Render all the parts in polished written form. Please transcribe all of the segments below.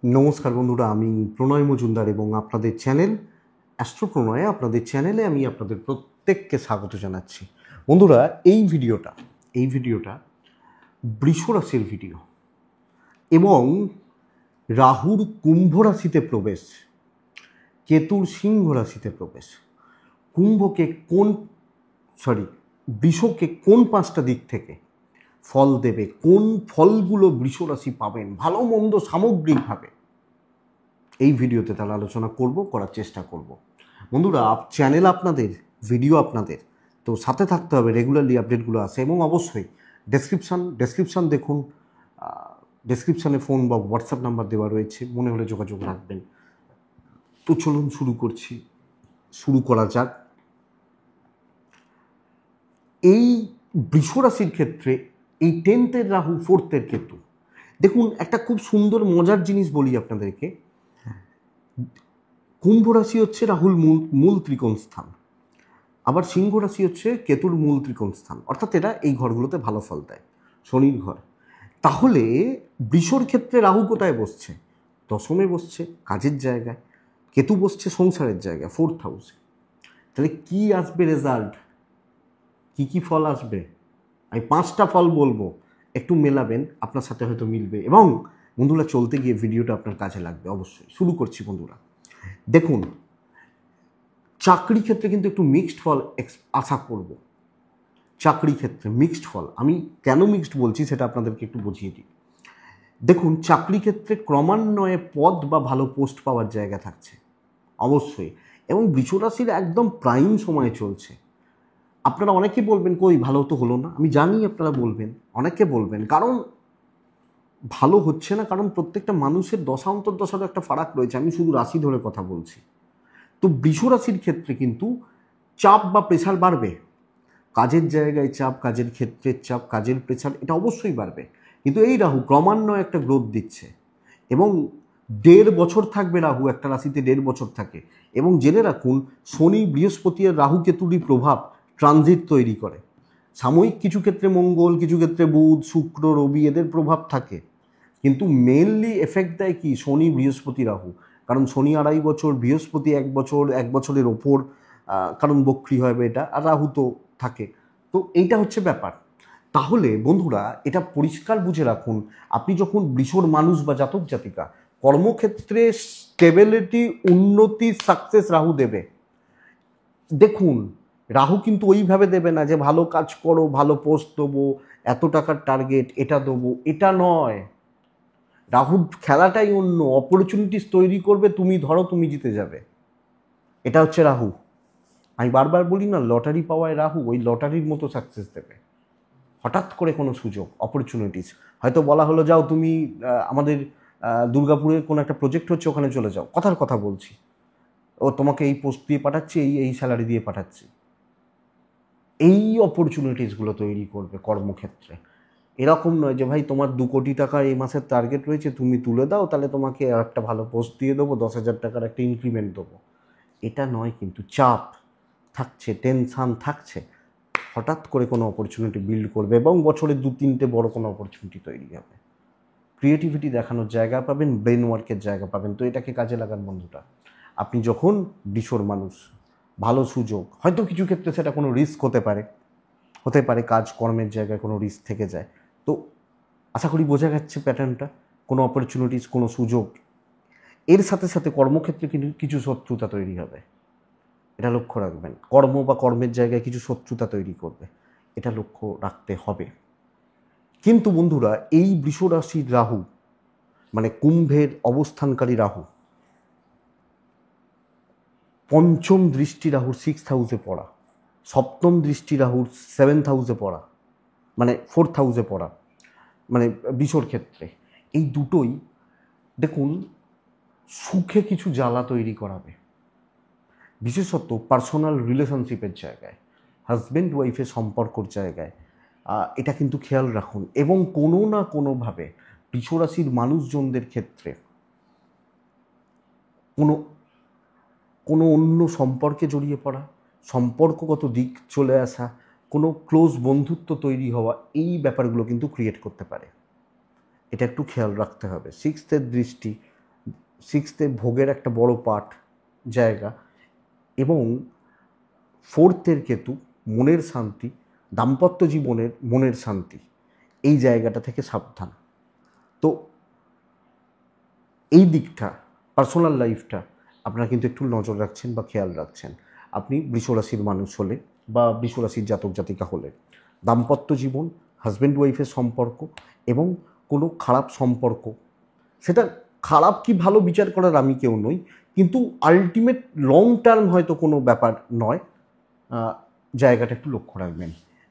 নমস্কার বন্ধুরা, আমি প্রণয় মজুমদার এবং আপনাদের চ্যানেল অ্যাস্ট্রো প্রণয়ে আপনাদের চ্যানেলে আমি আপনাদের প্রত্যেককে স্বাগত জানাচ্ছি। বন্ধুরা, এই ভিডিওটা বৃষ রাশির ভিডিও এবং রাহুর কুম্ভ রাশিতে প্রবেশ, কেতুর সিংহ রাশিতে প্রবেশ, বৃষকে কোন 5টা দিক থেকে ফল দেবে, কোন ফলগুলো বৃষ রাশি পাবেন ভালো মন্দ সামগ্রিকভাবে এই ভিডিওতে তাহলে আলোচনা করার চেষ্টা করব। বন্ধুরা, চ্যানেল আপনাদের, ভিডিও আপনাদের, তো সাথে থাকতে হবে, রেগুলারলি আপডেটগুলো আসে। এবং অবশ্যই ডেসক্রিপশান দেখুন, ডেসক্রিপশানে ফোন বা হোয়াটসঅ্যাপ নাম্বার দেওয়া রয়েছে, মনে হলে যোগাযোগ রাখবেন। তো চলুন শুরু করা যাক। এই বৃষ রাশির ক্ষেত্রে এই 10th রাহু 4th কেতু, দেখুন একটা খুব সুন্দর মজার জিনিস বলি আপনাদেরকে। কুম্ভ রাশি হচ্ছে রাহুল মূল ত্রিকোণ স্থান, আবার সিংহ রাশি হচ্ছে কেতুর মূল ত্রিকোণ স্থান, অর্থাৎ এরা এই ঘরগুলোতে ভালো ফল দেয়, শনির ঘর। তাহলে বৃষর ক্ষেত্রে রাহু কোথায় বসছে? দশমে বসছে, কাজের জায়গায়। কেতু বসছে সংসারের জায়গায়, 4th হাউসে। তাহলে কি আসবে রেজাল্ট, কি ফল আসবে? আমি 5টা ফল বলবো, একটু মেলাবেন, আপনার সাথে হয়তো মিলবে এবং বন্ধুরা চলতে গিয়ে ভিডিওটা আপনার কাজে লাগবে অবশ্যই। শুরু করছি বন্ধুরা। দেখুন, চাকরি ক্ষেত্রে কিন্তু একটু মিক্সড ফল আশা করব। চাকরি ক্ষেত্রে মিক্সড ফল, আমি কেন মিক্সড বলছি সেটা আপনাদেরকে একটু বুঝিয়ে দিই। দেখুন, চাকরি ক্ষেত্রে ক্রমান্বয়ে পদ বা ভালো পোস্ট পাওয়ার জায়গা থাকছে অবশ্যই, এবং বৃষ রাশির একদম প্রাইম সময়ে চলছে। আপনারা অনেকে বলবেন কই ভালো তো হলো না, আমি জানি আপনারা বলবেন, অনেকে বলবেন, কারণ ভালো হচ্ছে না, কারণ প্রত্যেকটা মানুষের দশা অন্তর্দশারও একটা ফারাক রয়েছে। আমি শুধু রাশি ধরে কথা বলছি। তো বৃষ রাশির ক্ষেত্রে কিন্তু চাপ বা প্রেশার বাড়বে, কাজের জায়গায় চাপ, কাজের ক্ষেত্রের চাপ, কাজের প্রেশার, এটা অবশ্যই বাড়বে। কিন্তু এই রাহু ক্রমান্বয়ে একটা গ্রোথ দিচ্ছে এবং 1.5 বছর থাকবে। রাহু একটা রাশিতে 1.5 বছর থাকে এবং জেনে রাখুন, শনি বৃহস্পতি আর রাহু কেতুরই প্রভাব ট্রানজিট তৈরি করে। সাময়িক কিছু ক্ষেত্রে মঙ্গল, কিছু ক্ষেত্রে বুধ, শুক্র, রবি, এদের প্রভাব থাকে, কিন্তু মেনলি এফেক্ট দেয় কি শনি বৃহস্পতি রাহু। কারণ শনি 2.5 বছর, বৃহস্পতি 1 বছর, 1 বছরের ওপর, কারণ বক্রী হবে এটা, আর রাহু তো থাকে। তো এইটা হচ্ছে ব্যাপার। তাহলে বন্ধুরা এটা পরিষ্কার বুঝে রাখুন, আপনি যখন বৃষর মানুষ বা জাতক জাতিকা, কর্মক্ষেত্রে স্টেবিলিটি, উন্নতি, সাকসেস রাহু দেবে। দেখুন, রাহু কিন্তু ওইভাবে দেবে না যে ভালো কাজ করো, ভালো পোস্ট দেবো, এত টাকার টার্গেট, এটা দেবো, এটা নয়। রাহুর খেলাটাই অন্য, অপরচুনিটিস তৈরি করবে, তুমি ধরো তুমি জিতে যাবে, এটা হচ্ছে রাহু। আমি বারবার বলি না, লটারি পাওয়ায় রাহু ওই লটারির মতো সাকসেস দেবে। হঠাৎ করে কোনো সুযোগ, অপরচুনিটিস, হয়তো বলা হলো যাও তুমি আমাদের দুর্গাপুরের কোনো একটা প্রজেক্ট হচ্ছে, ওখানে চলে যাও, কথার কথা বলছি, ও তোমাকে এই পোস্ট দিয়ে পাঠাচ্ছি, এই স্যালারি দিয়ে পাঠাচ্ছি, এই অপরচুনিটিসগুলো তৈরি করবে কর্মক্ষেত্রে। এরকম নয় যে ভাই তোমার 2 কোটি টাকা এই মাসের টার্গেট রয়েছে, তুমি তুলে দাও, তাহলে তোমাকে আর একটা ভালো পোস্ট দিয়ে দেবো, 10,000 টাকার একটা ইনক্রিমেন্ট দেবো। এটা নয়, কিন্তু চাপ থাকছে, টেনশান থাকছে, হঠাৎ করে কোনো অপরচুনিটি বিল্ড করবে এবং বছরে 2-3টে বড় কোনো অপরচুনিটি তৈরি হবে। ক্রিয়েটিভিটি দেখানোর জায়গা পাবেন, ব্রেন ওয়ার্কের জায়গা পাবেন। তো এটাকে কাজে লাগান বন্ধুরা। আপনি যখন বৃষর মানুষ, ভালো সুযোগ, হয়তো কিছু ক্ষেত্রে সেটা কোনো রিস্ক হতে পারে কাজ কর্মের জায়গায় কোনো রিস্ক থেকে যায়। তো আশা করি বোঝা যাচ্ছে প্যাটার্নটা। কোনো অপরচুনিটিস, কোনো সুযোগ, এর সাথে সাথে কর্মক্ষেত্রে কিন্তু কিছু শত্রুতা তৈরি হবে, এটা লক্ষ্য রাখবেন। কর্ম বা কর্মের জায়গায় কিছু শত্রুতা তৈরি করবে, এটা লক্ষ্য রাখতে হবে। কিন্তু বন্ধুরা, এই বৃষ রাশির রাহু, মানে কুম্ভের অবস্থানকারী রাহু, 5ম দৃষ্টি রাহুর 6th হাউসে পড়া, 7ম দৃষ্টি রাহুর 7th হাউসে পড়া, মানে 4th হাউসে পড়া, মানে বৃষর ক্ষেত্রে এই দুটোই দেখুন সুখে কিছু জ্বালা তৈরি করাবে, বিশেষত পার্সোনাল রিলেশনশিপের জায়গায়, হাজব্যান্ড ওয়াইফের সম্পর্কর জায়গায়। এটা কিন্তু খেয়াল রাখুন। এবং কোনো না কোনোভাবে বৃষ রাশির মানুষজনদের ক্ষেত্রে কোনো কোনো অন্য সম্পর্কে জড়িয়ে পড়া, সম্পর্কগত দিক চলে আসা, কোনো ক্লোজ বন্ধুত্ব তৈরি হওয়া, এই ব্যাপারগুলো কিন্তু ক্রিয়েট করতে পারে। এটা একটু খেয়াল রাখতে হবে। 6th দৃষ্টি সিক্সথে ভোগের একটা বড় পার্ট জায়গা, এবং ফোর্থের কেতু মনের শান্তি, দাম্পত্য জীবনের মনের শান্তি, এই জায়গাটা থেকে সাবধান। তো এই দিকটা, পার্সোনাল লাইফটা আপনারা কিন্তু একটু নজর রাখছেন বা খেয়াল রাখছেন। আপনি বৃষরাশির মানুষ হলে বা বৃষরাশির জাতক জাতিকা হলে দাম্পত্য জীবন, হাজব্যান্ড ওয়াইফের সম্পর্ক এবং কোনো খারাপ সম্পর্ক, সেটা খারাপ কি ভালো বিচার করার আমি কেউ নই, কিন্তু আলটিমেট লং টার্ম হয়তো কোনো ব্যাপার নয়, জায়গাটা একটু লক্ষ্য রাখবেন।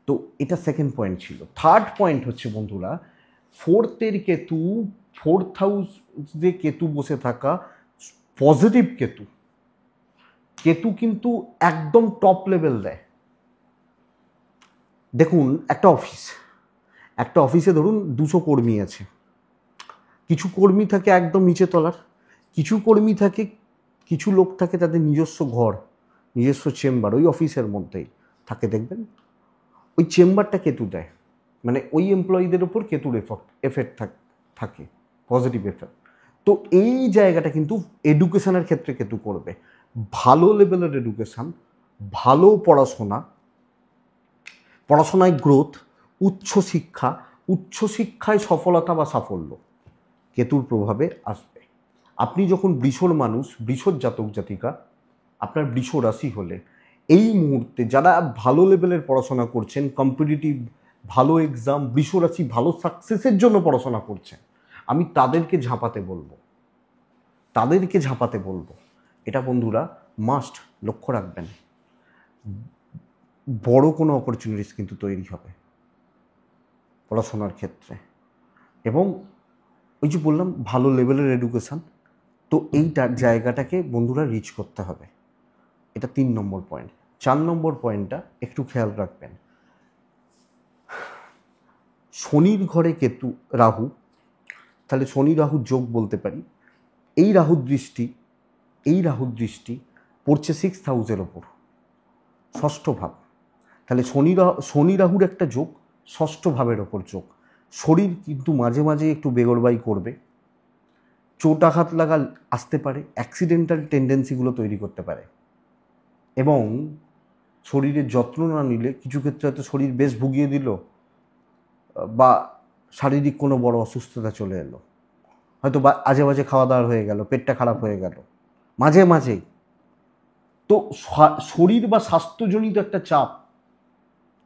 তো এটা সেকেন্ড পয়েন্ট ছিল। থার্ড পয়েন্ট হচ্ছে বন্ধুরা, ফোর্থের কেতু, ফোর্থ হাউসে কেতু বসে থাকা, পজিটিভ কেতু, কেতু কিন্তু একদম টপ লেভেল দেয়। দেখুন, একটা অফিসে ধরুন 200 কর্মী আছে, কিছু কর্মী থাকে একদম নিচে তলার, কিছু কর্মী থাকে, কিছু লোক থাকে তাদের নিজস্ব ঘর, নিজস্ব চেম্বার ওই অফিসের মধ্যেই থাকে, দেখবেন ওই চেম্বারটা কেতু দেয়, মানে ওই এমপ্লয়ীদের ওপর কেতুর এফেক্ট থাকে, পজিটিভ এফেক্ট। তো এই জায়গাটা কিন্তু এডুকেশনের ক্ষেত্রে কেতু করবে। ভালো লেভেলের এডুকেশান, ভালো পড়াশোনায় গ্রোথ, উচ্চশিক্ষায় সফলতা বা সাফল্য কেতুর প্রভাবে আসবে। আপনি যখন বৃষর মানুষ, বৃষর জাতক জাতিকা, আপনার বৃষ রাশি হলে এই মুহূর্তে যারা ভালো লেভেলের পড়াশোনা করছেন, কম্পিটিটিভ ভালো এক্সাম, বৃষ রাশি ভালো সাকসেসের জন্য পড়াশোনা করছেন, আমি তাদেরকে ঝাঁপাতে বলবো। এটা বন্ধুরা মাস্ট লক্ষ্য রাখবেন। বড় কোনো অপরচুনিটিস কিন্তু তৈরি হবে পড়াশোনার ক্ষেত্রে, এবং ওই যে বললাম ভালো লেভেলের এডুকেশান, তো এইটা জায়গাটাকে বন্ধুরা রিচ করতে হবে। এটা 3 নম্বর পয়েন্ট। 4 নম্বর পয়েন্টটা একটু খেয়াল রাখবেন, শনির ঘরে কেতু রাহু, তাহলে শনি রাহু যোগ বলতে পারি। এই রাহুর দৃষ্টি পড়ছে 6th হাউসের ওপর, ষষ্ঠ ভাব। তাহলে শনি রাহুর একটা যোগ, ষষ্ঠ ভাবের ওপর যোগ। শরীর কিন্তু মাঝে মাঝে একটু বেগরবাই করবে, চোট আঘাত আসতে পারে, অ্যাক্সিডেন্টাল টেন্ডেন্সিগুলো তৈরি করতে পারে, এবং শরীরের যত্ন না নিলে কিছু ক্ষেত্রে হয়তো শরীর বেশ ভুগিয়ে দিল, বা শারীরিক কোনো বড় অসুস্থতা চলে এলো, হয়তো আজে বাজে খাওয়া দাওয়া হয়ে গেল, পেটটা খারাপ হয়ে গেল মাঝেই। তো শরীর বা স্বাস্থ্যজনিত একটা চাপ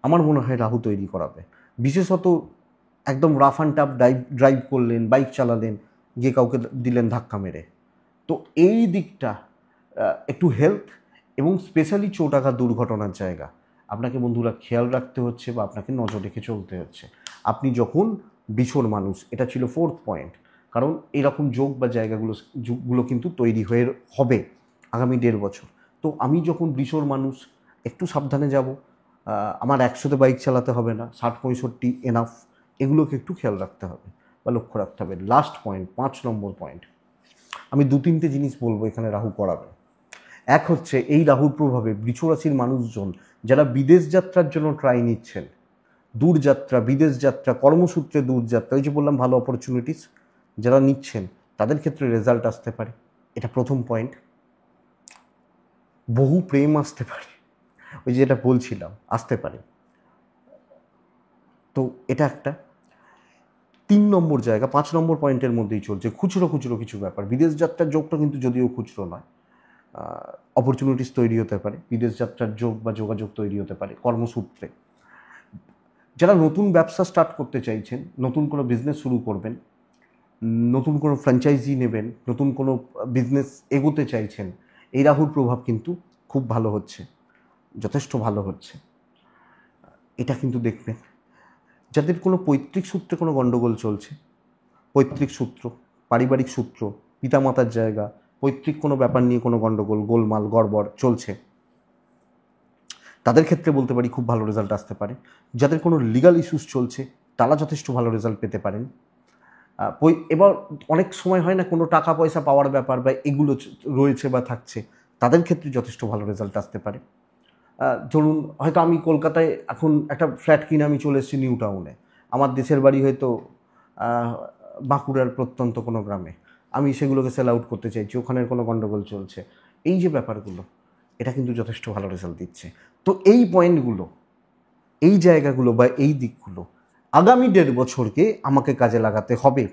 আমার মনে হয় রাহু তৈরি করাবে। বিশেষত একদম রাফ অ্যান্ড টাফ ড্রাইভ করলেন, বাইক চালালেন, গিয়ে কাউকে দিলেন ধাক্কা মেরে, তো এই দিকটা একটু হেলথ এবং স্পেশালি চোট আঘাত দুর্ঘটনার জায়গা আপনাকে বন্ধুরা খেয়াল রাখতে হচ্ছে বা আপনাকে নজর রেখে চলতে হচ্ছে। আপনি যখন বৃষর মানুষ, এটা ছিল 4th পয়েন্ট, কারণ এরকম যোগ বা যুগগুলো কিন্তু তৈরি হবে আগামী 1.5 বছর। তো আমি যখন বৃষর মানুষ, একটু সাবধানে যাব, আমার 100তে বাইক চালাতে হবে না, 60-65 এনাফ, এগুলোকে একটু খেয়াল রাখতে হবে বা লক্ষ্য রাখতে হবে। লাস্ট পয়েন্ট, 5 নম্বর পয়েন্ট, আমি 2-3টে জিনিস বলবো এখানে রাহু করাবে। এক হচ্ছে, এই রাহুর প্রভাবে বৃষ রাশির মানুষজন যারা বিদেশ যাত্রার জন্য ট্রাই নিচ্ছেন, দূরযাত্রা, বিদেশ যাত্রা, কর্মসূত্রে দূরযাত্রা, ওই যে বললাম ভালো অপরচুনিটিস যারা নিচ্ছেন তাদের ক্ষেত্রে রেজাল্ট আসতে পারে, এটা প্রথম পয়েন্ট। বহু প্রেম আসতে পারে, ওই যেটা বলছিলাম, আসতে পারে, তো এটা একটা। 3 নম্বর জায়গা, 5 নম্বর পয়েন্টের মধ্যেই চলছে খুচরো কিছু ব্যাপার। বিদেশ যাত্রার যোগটা কিন্তু যদিও খুচরো নয়, অপরচুনিটিস তৈরি হতে পারে, বিদেশ যাত্রার যোগ বা যোগাযোগ তৈরি হতে পারে কর্মসূত্রে। যারা নতুন ব্যবসা স্টার্ট করতে চাইছেন, নতুন কোনো বিজনেস শুরু করবেন, নতুন কোনো ফ্র্যাঞ্চাইজি নেবেন, নতুন কোনো বিজনেস এগোতে চাইছেন, এই রাহুর প্রভাব কিন্তু খুব ভালো হচ্ছে, যথেষ্ট ভালো হচ্ছে, এটা কিন্তু দেখবেন। যাদের কোনো পৈতৃক সূত্রে কোনো গণ্ডগোল চলছে, পৈতৃক সূত্র, পারিবারিক সূত্র, পিতামাতার জায়গা, পৈতৃক কোনো ব্যাপার নিয়ে কোনো গণ্ডগোল, গোলমাল, গড়বড় চলছে, তাদের ক্ষেত্রে বলতে পারি খুব ভালো রেজাল্ট আসতে পারে। যাদের কোনো লিগাল ইস্যুস চলছে তারা যথেষ্ট ভালো রেজাল্ট পেতে পারেন। এবার অনেক সময় হয় না, কোনো টাকা পয়সা পাওয়ার ব্যাপার বা এগুলো রয়েছে বা থাকছে, তাদের ক্ষেত্রে যথেষ্ট ভালো রেজাল্ট আসতে পারে। ধরুন হয়তো আমি কলকাতায় এখন একটা ফ্ল্যাট কিনে আমি চলে এসেছি নিউ টাউনে, আমার দেশের বাড়ি হয়তো বাঁকুড়ার প্রত্যন্ত কোনো গ্রামে, আমি সেগুলোকে সেল আউট করতে চাইছি, ওখানের কোনো গণ্ডগোল চলছে, এই যে ব্যাপারগুলো, এটা কিন্তু যথেষ্ট ভালো রেজাল্ট দিচ্ছে। তো এই পয়েন্টগুলো, এই জায়গাগুলো বা এই দিকগুলো আগামী 1.5 বছরকে আমাকে কাজে লাগাতে হবে।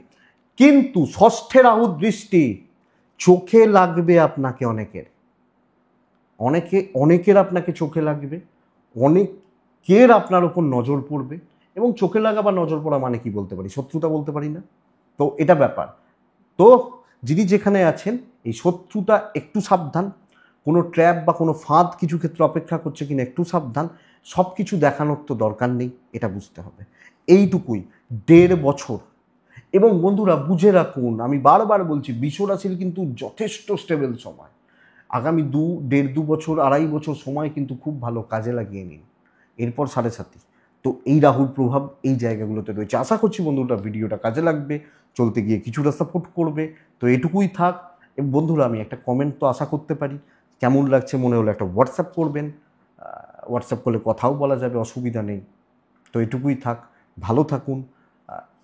কিন্তু ষষ্ঠে রাহুর দৃষ্টি চোখে লাগবে আপনাকে, অনেকের আপনাকে চোখে লাগবে, অনেকের আপনার ওপর নজর পড়বে। এবং চোখে লাগা বা নজর পড়া মানে কি বলতে পারি, শত্রুতা বলতে পারি না তো, এটা ব্যাপার। তো যিনি যেখানে আছেন, এই শত্রুতা একটু সাবধান, কোনো ট্র্যাপ বা কোনো ফাঁদ কিছু ক্ষেত্রে অপেক্ষা করছে কিনা একটু সাবধান। সব কিছু দেখানোর তো দরকার নেই, এটা বুঝতে হবে। এইটুকুই 1.5 বছর। এবং বন্ধুরা বুঝে রাখুন, আমি বারবার বলছি, বৃষ রাশির কিন্তু যথেষ্ট স্টেবল সময়। আগামী 1.5-2 বছর, 2.5 বছর সময় কিন্তু খুব ভালো কাজে লাগিয়ে নিন। এরপর 7.5। তো এই রাহুর প্রভাব এই জায়গাগুলোতে রয়েছে। আশা করছি বন্ধুরা ভিডিওটা কাজে লাগবে, চলতে গিয়ে কিছুটা সাপোর্ট করবে। তো এটুকুই থাক। এবং বন্ধুরা আমি একটা কমেন্ট তো আশা করতে পারি, কেমন লাগছে মনে হলো একটা হোয়াটসঅ্যাপ করবেন, হোয়াটসঅ্যাপ করলে কথাও বলা যাবে, অসুবিধা নেই। তো এটুকুই থাক, ভালো থাকুন।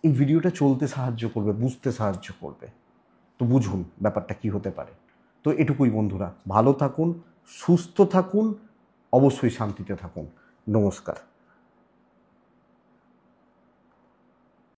এই ভিডিওটা চলতে সাহায্য করবে, বুঝতে সাহায্য করবে। তো বুঝুন ব্যাপারটা কি হতে পারে। তো এটুকুই বন্ধুরা, ভালো থাকুন, সুস্থ থাকুন, অবশ্যই শান্তিতে থাকুন। নমস্কার।